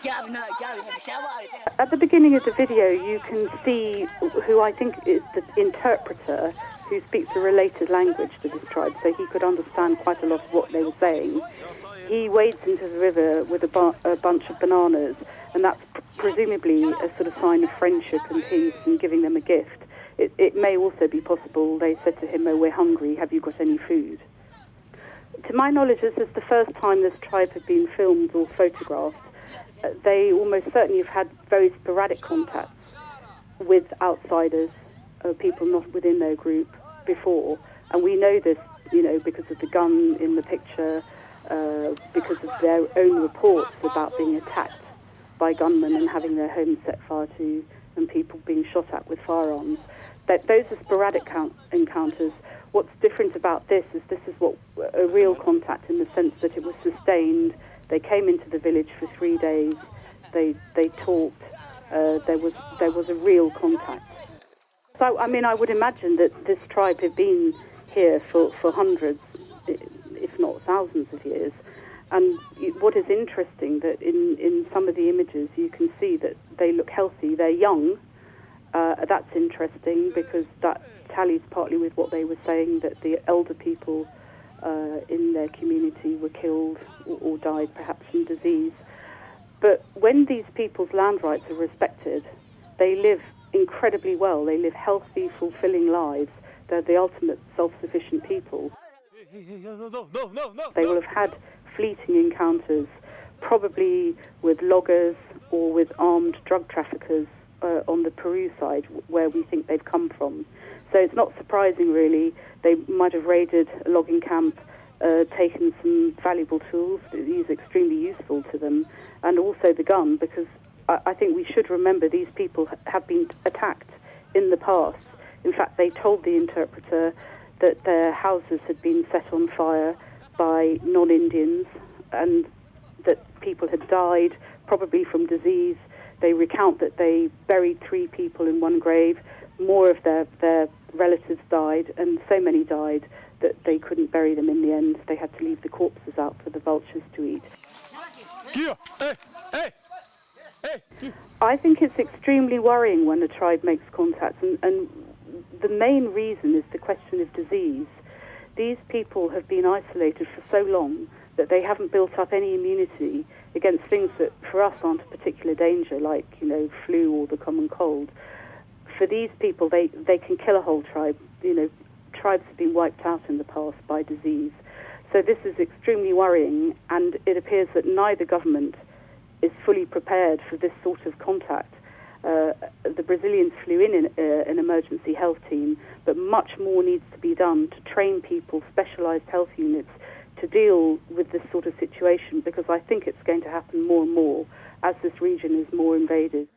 At the beginning of the video, you can see who I think is the interpreter who speaks a related language to this tribe, so he could understand quite a lot of what they were saying. He wades into the river with a bunch of bananas, and that's presumably a sort of sign of friendship and peace and giving them a gift. It may also be possible they said to him, "Oh, we're hungry, have you got any food?" To my knowledge, this is the first time this tribe had been filmed or photographed. They almost certainly have had very sporadic contacts with outsiders, people not within their group before. And we know this, because of the gun in the picture, because of their own reports about being attacked by gunmen and having their homes set fire to and people being shot at with firearms. Those are sporadic encounters. What's different about this is what a real contact, in the sense that it was sustained. They came into the village for 3 days. They talked. There was a real contact. So I would imagine that this tribe had been here for hundreds, if not thousands of years. And what is interesting, that in some of the images you can see that they look healthy. They're young. That's interesting, because that tallies partly with what they were saying, that the elder people in their community were killed or died perhaps from disease. But when these people's land rights are respected, they live incredibly well. They live healthy, fulfilling lives. They're the ultimate self-sufficient people. They will have had fleeting encounters, probably with loggers or with armed drug traffickers on the Peru side, where we think they've come from. So it's not surprising, really. They might have raided a logging camp, taken some valuable tools. These are extremely useful to them, and also the gun, because I think we should remember these people have been attacked in the past. In fact, they told the interpreter that their houses had been set on fire by non-Indians and that people had died, probably from disease. They recount that they buried 3 people in one grave. More of their relatives died, and so many died that they couldn't bury them in the end. They had to leave the corpses out for the vultures to eat. I think it's extremely worrying when a tribe makes contact, and the main reason is the question of disease. These people have been isolated for so long that they haven't built up any immunity against things that for us aren't a particular danger, like flu or the common cold. For these people, they can kill a whole tribe. Tribes have been wiped out in the past by disease. So this is extremely worrying, and it appears that neither government is fully prepared for this sort of contact. The Brazilians flew in an emergency health team, but much more needs to be done to train people, specialised health units, to deal with this sort of situation, because I think it's going to happen more and more as this region is more invaded.